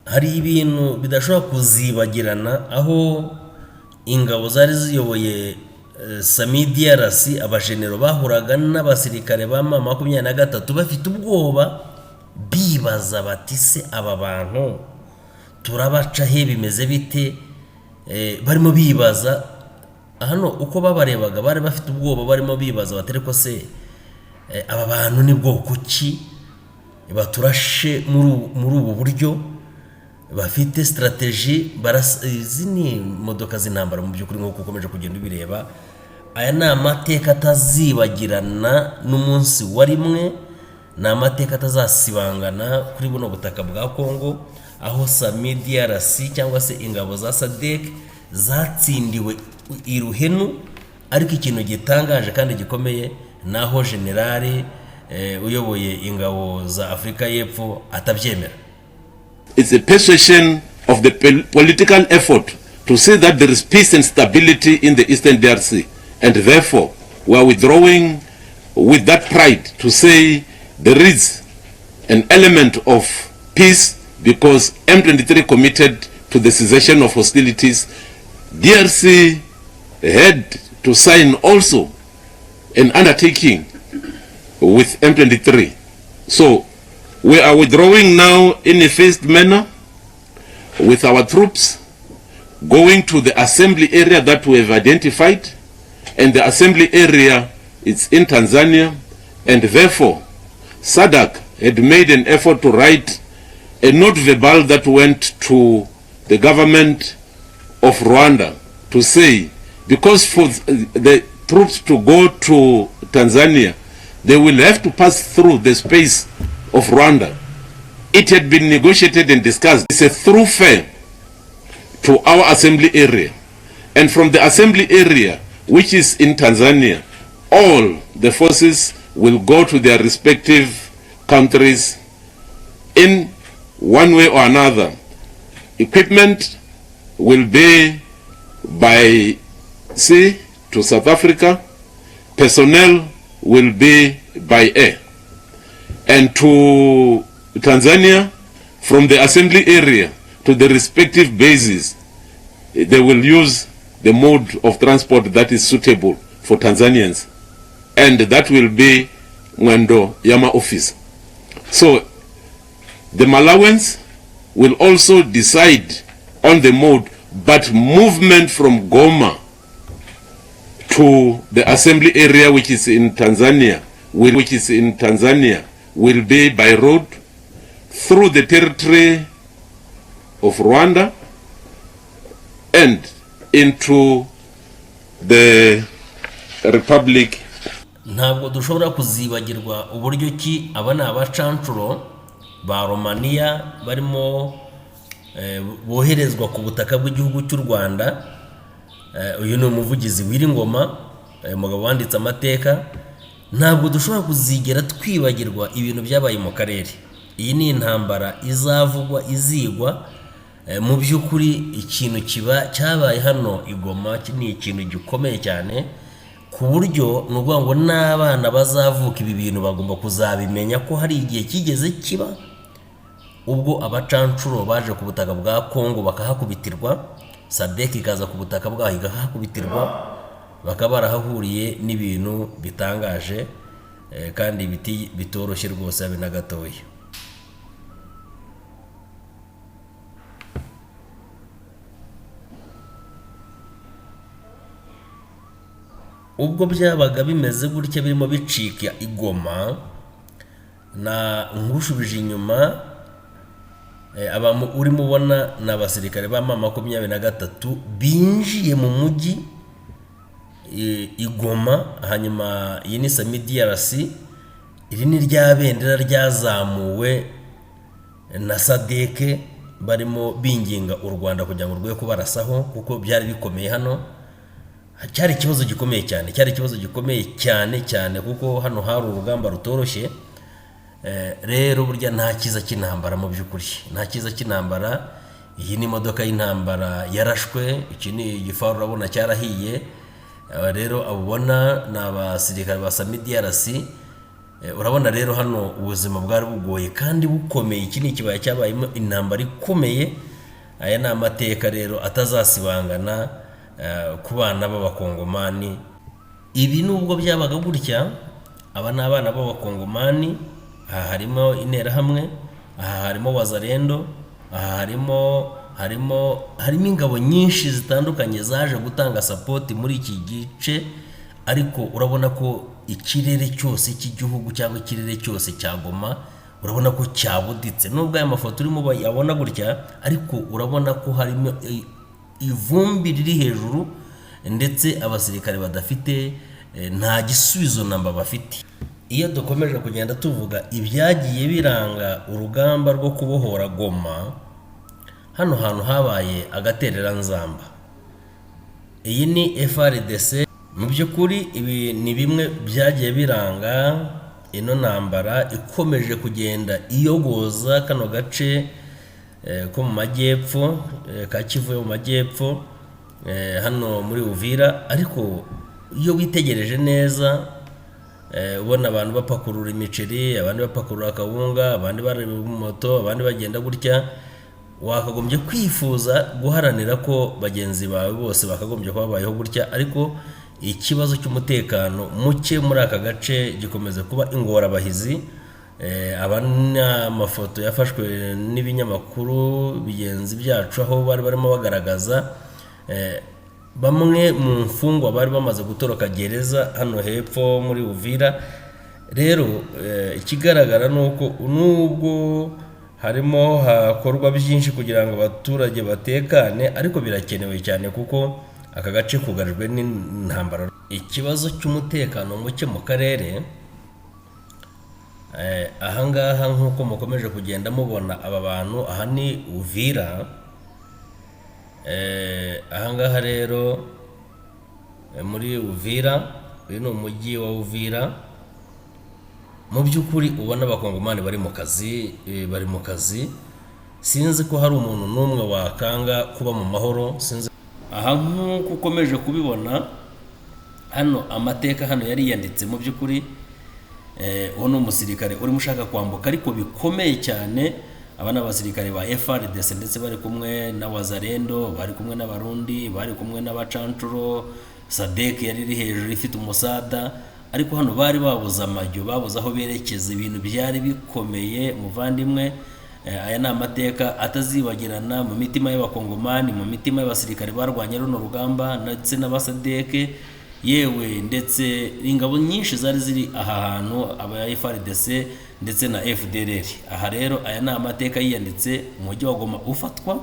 hari ibintu bidashobora kuzibagirana aho ingabo zari ziyoboye Sami DRC abajenero bahuraga n'abasirikare ba M23 bafite ubwoba bibaza bati se aba bantu turabaca he bimeze bite, barimo bibaza hano uko babarebaga bari bafite ubwoba barimo bibaza batari ko se aba bantu ni bwoko ki baturashe muri ubu buryo bafite strategy zini modoka z'intambara mu byukuri nko ukomeje kugenda ubireba. Aya ni amateka atazibagirana n'umunsi wa rimwe, ni amateka atazasibangana kuri buno butaka bwa Kongo aho Sami DRC cyangwa se ingabo za SADC zatsindiwe iruhenu. Ariko ikintu gitangaje kandi gikomeye naho generali uyoboye ingabo za Afrika y'Epfo atabyemera. It's a persuasion of the political effort to say that there is peace and stability in the Eastern DRC, and therefore we are withdrawing with that pride to say there is an element of peace because M23 committed to the cessation of hostilities. DRC had to sign also an undertaking with M23. So we are withdrawing now in a phased manner with our troops going to the assembly area that we have identified, and the assembly area is in Tanzania, and therefore SADC had made an effort to write a note verbal that went to the government of Rwanda to say, because for the troops to go to Tanzania, they will have to pass through the space of Rwanda. It had been negotiated and discussed. It's a thoroughfare to our assembly area. And from the assembly area, which is in Tanzania, all the forces will go to their respective countries in one way or another. Equipment will be by sea to South Africa. Personnel will be by air. And to Tanzania, from the assembly area to the respective bases, they will use the mode of transport that is suitable for Tanzanians. And that will be Mwendo Yama office. So the Malawans will also decide on the mode, but movement from Goma to the assembly area which is in Tanzania will be by road through the territory of Rwanda and into the Republic. Ntabwo dushobora kuzibagirwa uburyo ki abana abacancuro ba Romania barimo boherezwa ku butaka bw'igihugu cy'u Rwanda. Uyu ni umuvugizi w'Ingoma, umugabo wanditse amateka. Ntabwo dushobora kuzigera twibagirwa ibintu byabaye mu karere. Iyi ni intambara izavugwa izigwa. Mu by'ukuri ikintu cyabaye hano Igoma ni ikintu gikomeye cyane ku buryo n'ubwo ngo n'abana bazavuka ibi bintu bagomba kuzabimenya ko hari igihe kigeze kiba ubwo abacancuro baje ku butaka bwa Kongo bakahakubitirwa, SADC ikaza ku butaka bwaho igahakubitirwa, bakaba barahahuriye n'ibintu bitangaje kandi bitoroshye rwose habe na gatoya. Ubwo byabaga bimeze gutya birimo bicika Igoma na ngushubije inyuma urimo ubona n'abasirikare ba M23 binjiye mu mujyi Igoma. Hanyuma iyi ni Sami DRC, iri ni rya bendera ryazamuwe na SADC barimo binginga u Rwanda kugira ngo rwe kubarasaho kuko byari bikomeye hano. Cyari ikibazo gikomeye cyane kuko hano hari urugamba rutoroshye. Rero burya nta kiza cy'intambara mu by'ukuri, nta kiza cy'intambara. Iyi ni imodoka y'intambara yarashwe, iki ni igifaru urabona cyarahiye. Rero abubona n'abasirikare ba Sami DRC urabona rero hano ubuzima bwari bugoye kandi bukomeye. Iki ni ikibaya cyabayemo intambara ikomeye. Aya ni amateka rero atazasibangana ku bana b'abakongomani. Ibi nubwo byabaga gutya, aba ni abana b'abakongomani. Aha harimo interahamwe, aha harimo wazalendo, aha harimo ingabo nyinshi zitandukanye zaje gutanga sapoti muri iki gice. Ariko urabona ko ikirere cyose cy'igihugu cyangwa ikirere cyose cya Goma urabona ko cyabuditse. Nubwo aya mafoto urimo bayabona gutya, ariko urabona ko harimo ivumbi riri hejuru, ndetse abasirikare badafite nta gisubizo namba bafite. Iyo dukomeje kugenda tuvuga ibyagiye biranga urugamba rwo kubohora Goma, hano hantu habaye agatereranzamba. Iyi ni FARDC. Mu by'ukuri ibi ni bimwe byagiye biranga ino ntambara ikomeje kugenda iyogoza kano gace ko mu majyepfo ka Kivu yo mu majyepfo hano muri Uvira. Ariko iyo witegereje neza ubona abantu bapakurura imiceri, abandi bapakurura akawunga, abandi bari mu moto, abandi bagenda gutya, wakagombye kwifuza guharanira ko bagenzi bawe bose bakagombye kuba babayeho gutya. Ariko ikibazo cy'umutekano muke muri aka gace gikomeza kuba ingorabahizi. Amafoto yafashwe n'ibinyamakuru bigenzi byacu aho bari barimo bagaragaza bamwe mu mfungwa bari bamaze gutoroka gereza hano hepfo muri Uvira. Rero ikigaragara nuko nubwo harimo hakorwa byinshi kugira ngo abaturage batekane, ariko birakenewe cyane kuko aka gace kugarijwe n'intambara. Ikibazo cy'umutekano muke mu karere, ahangaha nk'uko mukomeje kugenda mubona aba bantu, aha ni Uvira. Ahangaha rero muri Uvira, uyu ni umujyi wa Uvira. Mu by'ukuri ubona abakongomani bari mu kazi. Sinzi ko hari umuntu n'umwe wakanga kuba mu mahoro. Sinzi. Aha nk'uko ukomeje kubibona hano, amateka hano yari yanditse. Mu by'ukuri uwo ni umusirikare urimo ushaka kwambuka, ariko bikomeye cyane. Aba ni abasirikare ba FARDC ndetse bari kumwe na wazalendo, bari kumwe n'abarundi, bari kumwe n'abacancuro. Sadek yari iri hejuru ifite umusada, ariko hano bari babuze amajyo, babuze aho berekeza. Ibintu byari bikomeye muvandimwe. Aya ni amateka atazibagirana mu mitima y'abakongomani, mu mitima y'abasirikare barwanye runo rugamba, ndetse n'abasadeke yewe, ndetse ingabo nyinshi zari ziri aha hantu, aba FARDC ndetse na FDLR. Aha rero aya ni amateka yiyanditse, umujyi wa Goma ufatwa